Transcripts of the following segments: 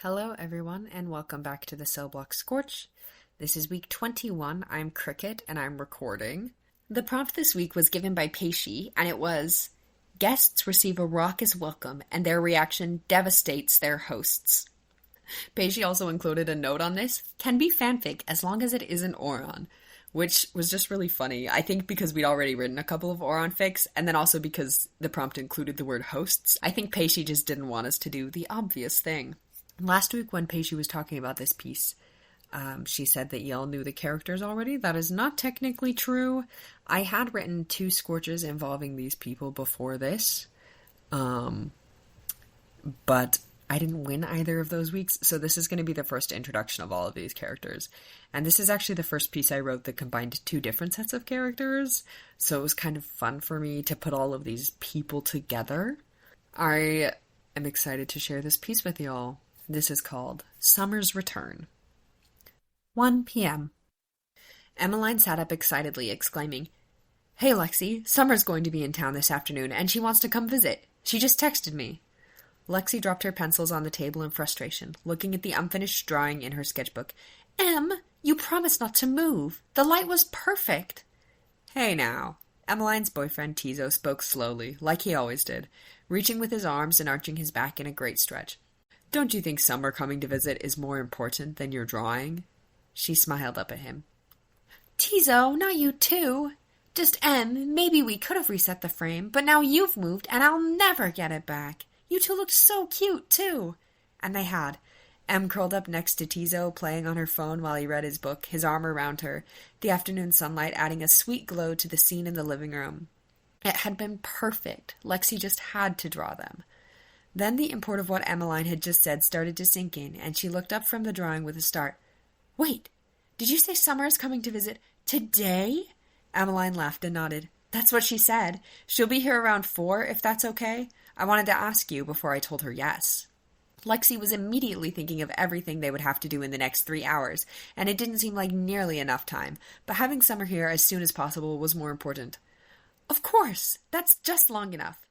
Hello everyone and welcome back to the Cellblock Scorch. This is week 21. I'm Cricket and I'm recording. The prompt this week was given by Peishi and it was, guests receive a raucous welcome and their reaction devastates their hosts. Peishi also included a note on this, can be fanfic as long as it isn't Oron, which was just really funny. I think because we'd already written a couple of Oron fics and then also because the prompt included the word hosts. I think Peishi just didn't want us to do the obvious thing. Last week when Peishi was talking about this piece, she said that y'all knew the characters already. That is not technically true. I had written 2 Scorches involving these people before this, but I didn't win either of those weeks, so this is going to be the first introduction of all of these characters. And this is actually the first piece I wrote that combined 2 different sets of characters, so it was kind of fun for me to put all of these people together. I am excited to share this piece with y'all. This is called Summer's Return. 1 p.m. Emmeline sat up excitedly, exclaiming, "Hey, Lexi, Summer's going to be in town this afternoon, and she wants to come visit. She just texted me." Lexi dropped her pencils on the table in frustration, looking at the unfinished drawing in her sketchbook. "Em, you promised not to move. The light was perfect." "Hey now." Emmeline's boyfriend Tizo spoke slowly, like he always did, reaching with his arms and arching his back in a great stretch. "Don't you think Summer coming to visit is more important than your drawing?" She smiled up at him. "Tizo, not you too. Just Em, maybe we could have reset the frame, but now you've moved and I'll never get it back. You two looked so cute too." And they had. Em curled up next to Tizo, playing on her phone while he read his book, his arm around her, the afternoon sunlight adding a sweet glow to the scene in the living room. It had been perfect. Lexi just had to draw them. Then the import of what Emmeline had just said started to sink in, and she looked up from the drawing with a start. "Wait, did you say Summer is coming to visit today?" Emmeline laughed and nodded. "That's what she said. She'll be here around 4, if that's okay. I wanted to ask you before I told her yes." Lexi was immediately thinking of everything they would have to do in the next 3 hours, and it didn't seem like nearly enough time, but having Summer here as soon as possible was more important. "Of course, that's just long enough."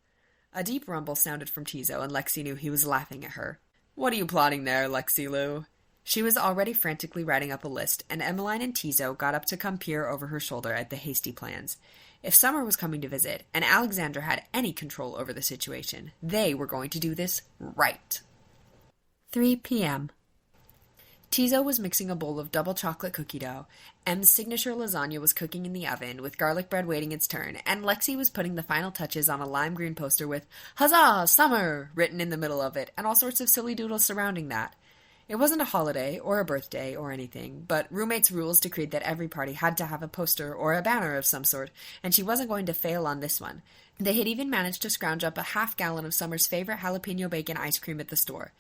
A deep rumble sounded from Tizo, and Lexi knew he was laughing at her. "What are you plotting there, Lexi Lou?" She was already frantically writing up a list, and Emmeline and Tizo got up to come peer over her shoulder at the hasty plans. If Summer was coming to visit, and Alexandra had any control over the situation, they were going to do this right. 3 p.m. Tizo was mixing a bowl of double chocolate cookie dough, M's signature lasagna was cooking in the oven, with garlic bread waiting its turn, and Lexi was putting the final touches on a lime green poster with "Huzzah, Summer!" written in the middle of it, and all sorts of silly doodles surrounding that. It wasn't a holiday, or a birthday, or anything, but roommates' rules decreed that every party had to have a poster or a banner of some sort, and she wasn't going to fail on this one. They had even managed to scrounge up a half-gallon of Summer's favorite jalapeno bacon ice cream at the store.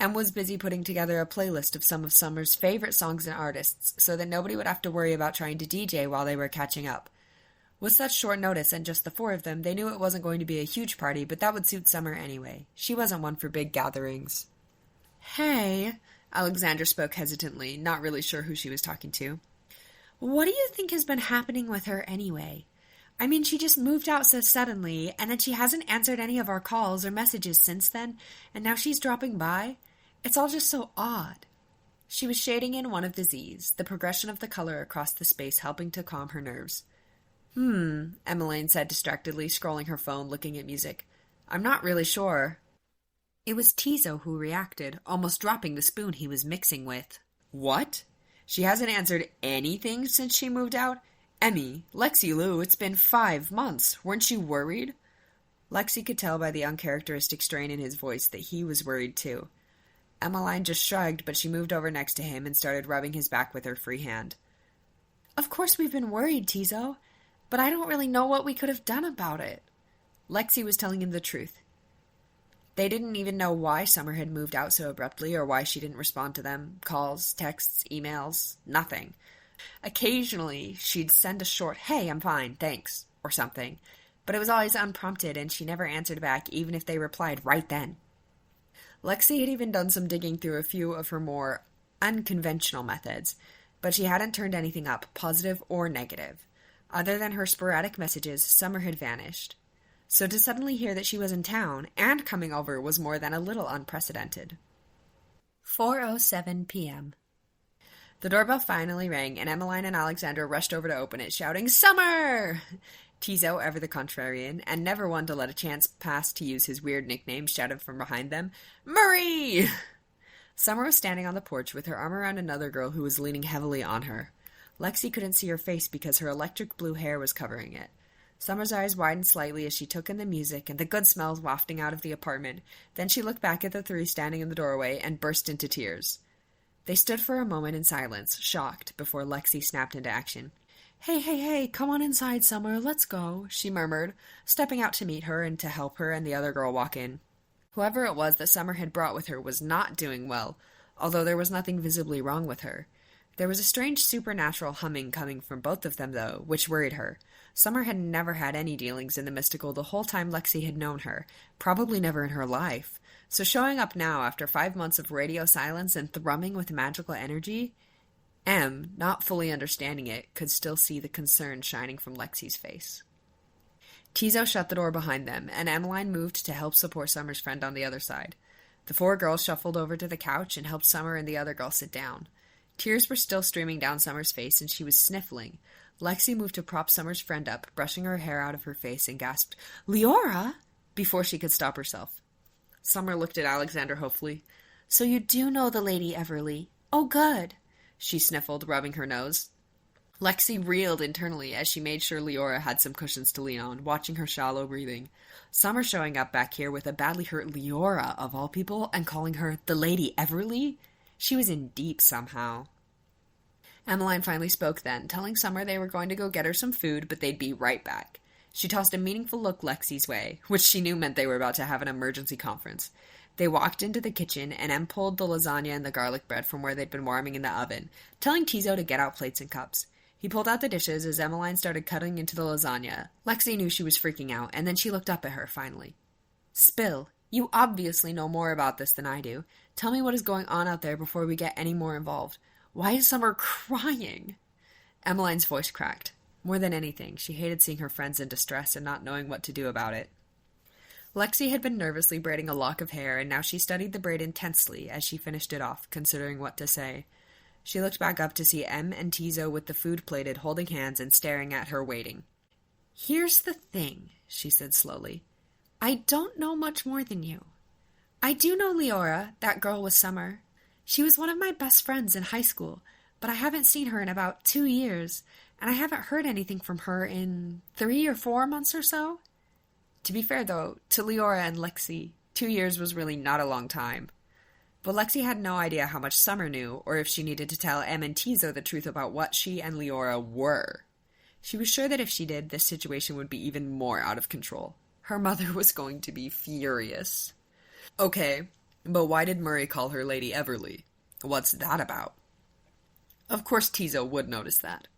Em was busy putting together a playlist of some of Summer's favorite songs and artists, so that nobody would have to worry about trying to DJ while they were catching up. With such short notice and just the 4 of them, they knew it wasn't going to be a huge party, but that would suit Summer anyway. She wasn't one for big gatherings. "Hey," Alexandra spoke hesitantly, not really sure who she was talking to. "What do you think has been happening with her anyway? I mean, she just moved out so suddenly, and then she hasn't answered any of our calls or messages since then, and now she's dropping by. It's all just so odd." She was shading in one of the Z's, the progression of the color across the space helping to calm her nerves. Emmeline said distractedly, scrolling her phone, looking at music. "I'm not really sure." It was Tizo who reacted, almost dropping the spoon he was mixing with. "What? She hasn't answered anything since she moved out? Emmy, Lexi Lou, it's been 5 months. Weren't you worried?" Lexi could tell by the uncharacteristic strain in his voice that he was worried too. Emmeline just shrugged, but she moved over next to him and started rubbing his back with her free hand. "Of course we've been worried, Tizo, but I don't really know what we could have done about it." Lexi was telling him the truth. They didn't even know why Summer had moved out so abruptly or why she didn't respond to them. Calls, texts, emails, nothing. Occasionally, she'd send a short, "Hey, I'm fine, thanks," or something, but it was always unprompted and she never answered back even if they replied right then. Lexi had even done some digging through a few of her more unconventional methods, but she hadn't turned anything up, positive or negative. Other than her sporadic messages, Summer had vanished. So to suddenly hear that she was in town and coming over was more than a little unprecedented. 4:07 p.m. The doorbell finally rang, and Emmeline and Alexandra rushed over to open it, shouting, "Summer!" Tizo, ever the contrarian, and never one to let a chance pass to use his weird nickname, shouted from behind them, "Murray!" Summer was standing on the porch with her arm around another girl who was leaning heavily on her. Lexi couldn't see her face because her electric blue hair was covering it. Summer's eyes widened slightly as she took in the music and the good smells wafting out of the apartment. Then she looked back at the three standing in the doorway and burst into tears. They stood for a moment in silence, shocked, before Lexi snapped into action. Hey, come on inside, Summer, let's go," she murmured, stepping out to meet her and to help her and the other girl walk in. Whoever it was that Summer had brought with her was not doing well, although there was nothing visibly wrong with her. There was a strange supernatural humming coming from both of them, though, which worried her. Summer had never had any dealings in the mystical the whole time Lexi had known her, probably never in her life. So showing up now after 5 months of radio silence and thrumming with magical energy, Em, not fully understanding it, could still see the concern shining from Lexi's face. Tizo shut the door behind them, and Emmeline moved to help support Summer's friend on the other side. The four girls shuffled over to the couch and helped Summer and the other girl sit down. Tears were still streaming down Summer's face, and she was sniffling. Lexi moved to prop Summer's friend up, brushing her hair out of her face, and gasped, "Leora!" before she could stop herself. Summer looked at Alexandra hopefully. "So you do know the Lady Everly? Oh, good," she sniffled, rubbing her nose. Lexi reeled internally as she made sure Leora had some cushions to lean on, watching her shallow breathing. Summer showing up back here with a badly hurt Leora, of all people, and calling her the Lady Everly? She was in deep somehow. Emmeline finally spoke then, telling Summer they were going to go get her some food, but they'd be right back. She tossed a meaningful look Lexi's way, which she knew meant they were about to have an emergency conference. They walked into the kitchen, and Em pulled the lasagna and the garlic bread from where they'd been warming in the oven, telling Tizo to get out plates and cups. He pulled out the dishes as Emmeline started cutting into the lasagna. Lexi knew she was freaking out, and then she looked up at her, finally. "Spill, you obviously know more about this than I do. Tell me what is going on out there before we get any more involved. Why is Summer crying?" Emmeline's voice cracked. More than anything, she hated seeing her friends in distress and not knowing what to do about it. Lexi had been nervously braiding a lock of hair, and now she studied the braid intensely as she finished it off, considering what to say. She looked back up to see Em and Tizo with the food plated, holding hands and staring at her, waiting. "Here's the thing," she said slowly. "I don't know much more than you. I do know Leora, that girl with Summer. She was one of my best friends in high school, but I haven't seen her in about 2 years, and I haven't heard anything from her in 3 or 4 months or so." To be fair, though, to Leora and Lexi, 2 years was really not a long time. But Lexi had no idea how much Summer knew, or if she needed to tell Em and Tizo the truth about what she and Leora were. She was sure that if she did, this situation would be even more out of control. Her mother was going to be furious. Okay, but why did Murray call her Lady Everly? What's that about? Of course Tizo would notice that.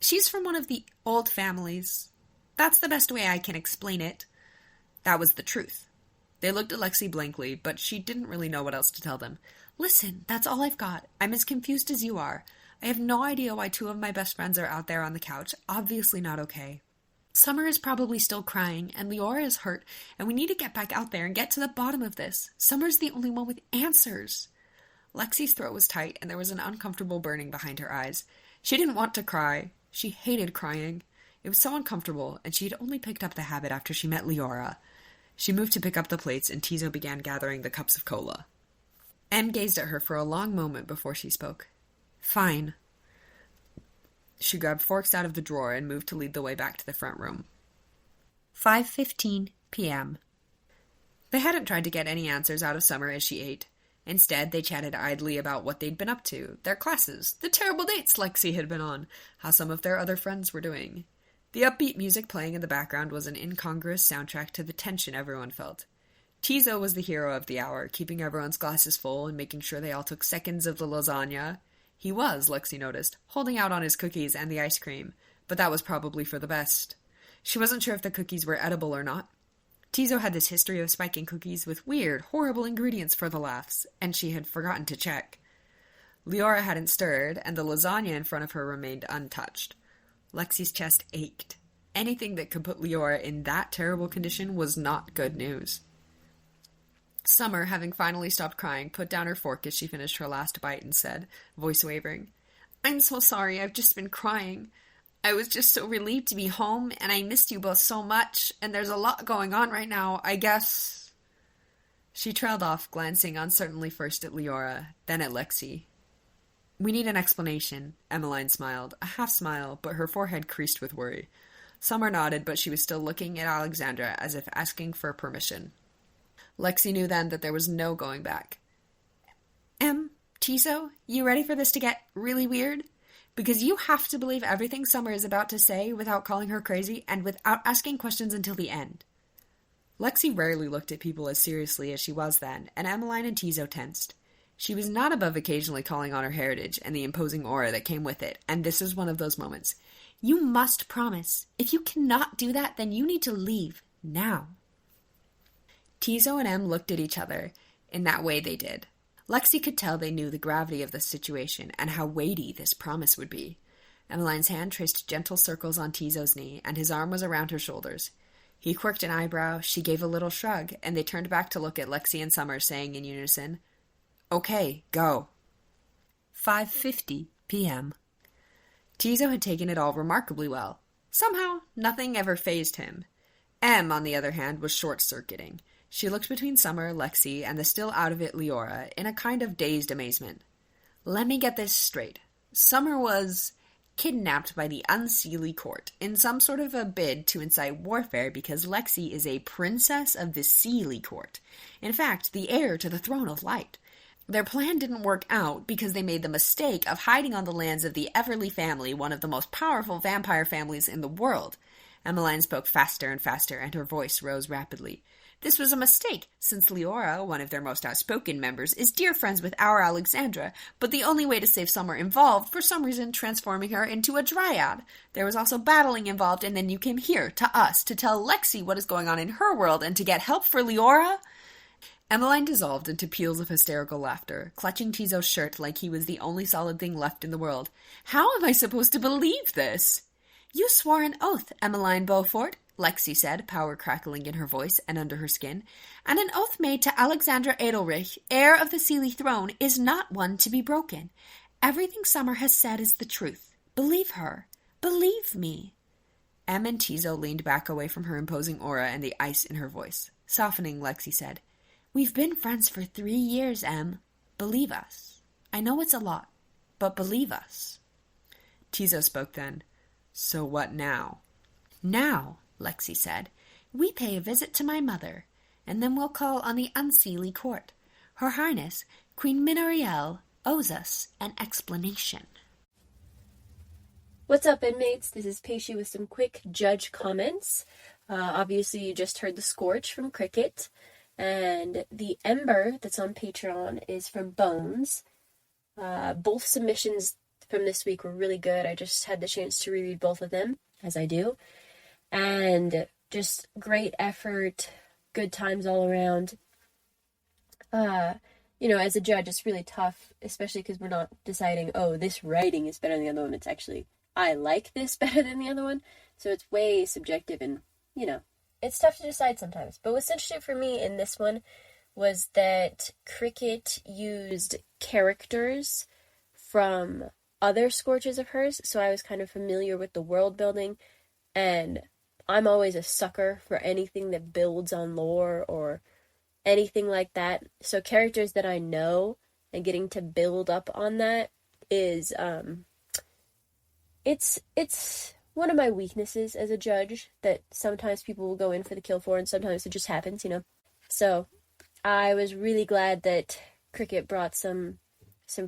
She's from one of the old families. That's the best way I can explain it." That was the truth. They looked at Lexi blankly, but she didn't really know what else to tell them. "Listen, that's all I've got. I'm as confused as you are. I have no idea why 2 of my best friends are out there on the couch, obviously not okay. Summer is probably still crying, and Leora is hurt, and we need to get back out there and get to the bottom of this. Summer's the only one with answers." Lexi's throat was tight, and there was an uncomfortable burning behind her eyes. She didn't want to cry. She hated crying. It was so uncomfortable, and she had only picked up the habit after she met Leora. She moved to pick up the plates, and Tizo began gathering the cups of cola. Em gazed at her for a long moment before she spoke. "Fine." She grabbed forks out of the drawer and moved to lead the way back to the front room. 5:15 p.m. They hadn't tried to get any answers out of Summer as she ate. Instead, they chatted idly about what they'd been up to, their classes, the terrible dates Lexi had been on, how some of their other friends were doing. The upbeat music playing in the background was an incongruous soundtrack to the tension everyone felt. Tizo was the hero of the hour, keeping everyone's glasses full and making sure they all took seconds of the lasagna. He was, Lexi noticed, holding out on his cookies and the ice cream, but that was probably for the best. She wasn't sure if the cookies were edible or not. Tizo had this history of spiking cookies with weird, horrible ingredients for the laughs, and she had forgotten to check. Leora hadn't stirred, and the lasagna in front of her remained untouched. Lexi's chest ached. Anything that could put Leora in that terrible condition was not good news. Summer, having finally stopped crying, put down her fork as she finished her last bite and said, voice wavering, "I'm so sorry, I've just been crying. I was just so relieved to be home, and I missed you both so much, and there's a lot going on right now, I guess." She trailed off, glancing uncertainly first at Leora, then at Lexi. "We need an explanation," Emmeline smiled, a half smile, but her forehead creased with worry. Summer nodded, but she was still looking at Alexandra as if asking for permission. Lexi knew then that there was no going back. Tiso, you ready for this to get really weird? Because you have to believe everything Summer is about to say without calling her crazy and without asking questions until the end." Lexi rarely looked at people as seriously as she was then, and Emmeline and Tiso tensed. She was not above occasionally calling on her heritage and the imposing aura that came with it, and this was one of those moments. "You must promise. If you cannot do that, then you need to leave. Now." Tiso and Em looked at each other. In that way they did. Lexi could tell they knew the gravity of the situation and how weighty this promise would be. Emmeline's hand traced gentle circles on Tiso's knee, and his arm was around her shoulders. He quirked an eyebrow, she gave a little shrug, and they turned back to look at Lexi and Summer, saying in unison, "Okay, go." 5:50 p.m. Tiso had taken it all remarkably well. Somehow, nothing ever fazed him. Em, on the other hand, was short-circuiting. She looked between Summer, Lexi, and the still out-of-it Leora in a kind of dazed amazement. Let me get this straight. Summer was kidnapped by the Unseelie court in some sort of a bid to incite warfare because Lexi is a princess of the Seelie court. In fact, the heir to the throne of light. Their plan didn't work out because they made the mistake of hiding on the lands of the Everly family, one of the most powerful vampire families in the world. Emmeline spoke faster and faster, and her voice rose rapidly. This was a mistake, since Leora, one of their most outspoken members, is dear friends with our Alexandra, but the only way to save Summer involved, for some reason, transforming her into a dryad. There was also battling involved, and then you came here, to us, to tell Lexi what is going on in her world, and to get help for Leora? Emmeline dissolved into peals of hysterical laughter, clutching Tiso's shirt like he was the only solid thing left in the world. How am I supposed to believe this? You swore an oath, Emmeline Beaufort, Lexi said, power crackling in her voice and under her skin, and an oath made to Alexandra Edelrich, heir of the Seelie throne, is not one to be broken. Everything Summer has said is the truth. Believe her. Believe me. Em and Tiso leaned back away from her imposing aura and the ice in her voice. Softening, Lexi said, We've been friends for 3 years, Em. Believe us. I know it's a lot, but believe us. Tiso spoke then. So what now? Now, Lexi said, we pay a visit to my mother, and then we'll call on the Unseelie court. Her Highness, Queen Minoriel, owes us an explanation. What's up, inmates? This is Paisley with some quick judge comments. Obviously, you just heard the Scorch from Cricket, and the Ember that's on Patreon is from Bones. Both submissions from this week were really good. I just had the chance to reread both of them, as I do. And just great effort, good times all around. As a judge, it's really tough, especially because we're not deciding, oh, this writing is better than the other one. It's actually, I like this better than the other one. So it's way subjective and, it's tough to decide sometimes. But what's interesting for me in this one was that Cricket used characters from other Scorches of hers, so I was kind of familiar with the world building, and I'm always a sucker for anything that builds on lore or anything like that. So characters that I know and getting to build up on that is, it's one of my weaknesses as a judge, that sometimes people will go in for the kill for and sometimes it just happens, So I was really glad that Cricket brought some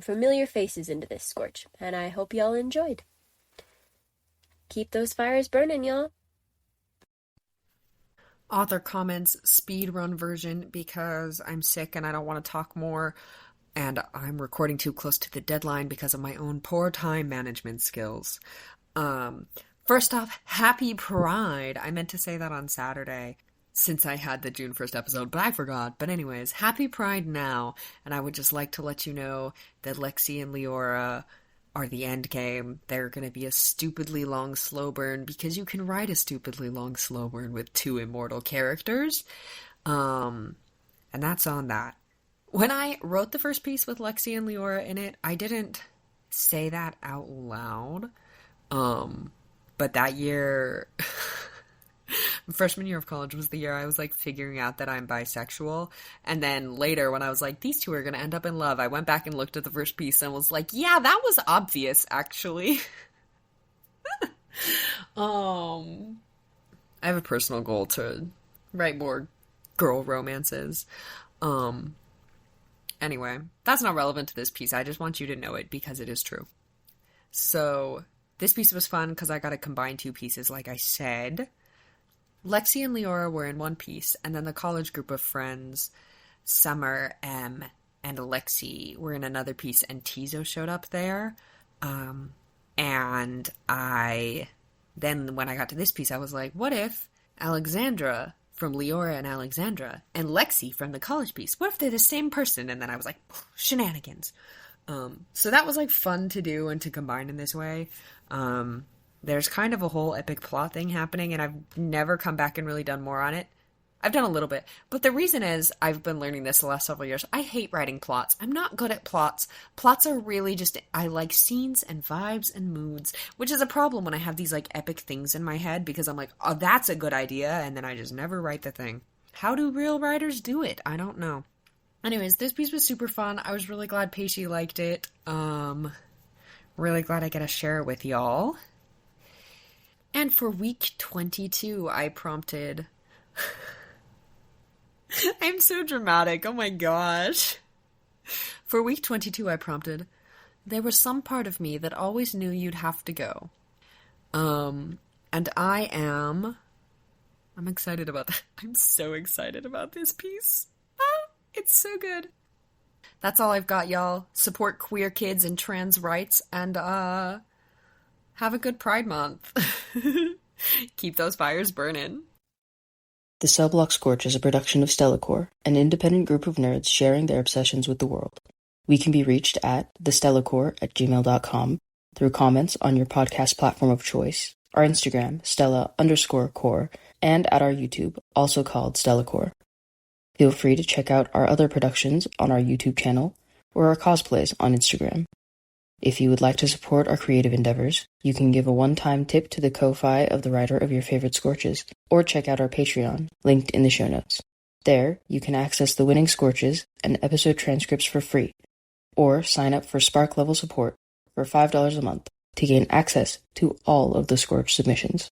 familiar faces into this Scorch, and I hope y'all enjoyed. Keep those fires burning, y'all. Author comments, speedrun version, because I'm sick and I don't want to talk more, and I'm recording too close to the deadline because of my own poor time management skills. First off, happy Pride! I meant to say that on Saturday, since I had the June 1st episode, but I forgot. But anyways, happy Pride now, and I would just like to let you know that Lexi and Leora are the end game. They're going to be a stupidly long slow burn, because you can write a stupidly long slow burn with 2 immortal characters. And that's on that. When I wrote the first piece with Lexi and Leora in it, I didn't say that out loud. But that year, freshman year of college was the year I was like figuring out that I'm bisexual. And then later when I was like, these two are going to end up in love, I went back and looked at the first piece and was like, yeah, that was obvious actually. I have a personal goal to write more girl romances. Anyway, that's not relevant to this piece. I just want you to know it because it is true. So this piece was fun because I got to combine two pieces, like I said. Lexi and Leora were in one piece, and then the college group of friends, Summer, M, and Alexi, were in another piece, and Tizo showed up there. And then when I got to this piece, I was like, what if Alexandra from Leora and Alexandra and Lexi from the college piece, what if they're the same person? And then I was like, shenanigans. So that was like fun to do and to combine in this way. There's kind of a whole epic plot thing happening, and I've never come back and really done more on it. I've done a little bit, but the reason is I've been learning this the last several years. I hate writing plots. I'm not good at plots. Plots are really just, I like scenes and vibes and moods, which is a problem when I have these like epic things in my head because I'm like, oh, that's a good idea, and then I just never write the thing. How do real writers do it? I don't know. Anyways, this piece was super fun. I was really glad Pacey liked it. Really glad I get to share it with y'all. And for week 22, I prompted... I'm so dramatic, oh my gosh. For week 22, I prompted, there was some part of me that always knew you'd have to go. And I'm excited about that. I'm so excited about this piece. It's so good. That's all I've got, y'all. Support queer kids and trans rights, and have a good Pride Month. Keep those fires burning. The Cellblock Scorch is a production of Stellacore, an independent group of nerds sharing their obsessions with the world. We can be reached at thestellacore@gmail.com, through comments on your podcast platform of choice, our Instagram, Stella_core, and at our YouTube, also called Stellacore. Feel free to check out our other productions on our YouTube channel, or our cosplays on Instagram. If you would like to support our creative endeavors, you can give a one-time tip to the Ko-Fi of the writer of your favorite Scorches, or check out our Patreon, linked in the show notes. There, you can access the winning Scorches and episode transcripts for free, or sign up for Spark level support for $5 a month to gain access to all of the Scorch submissions.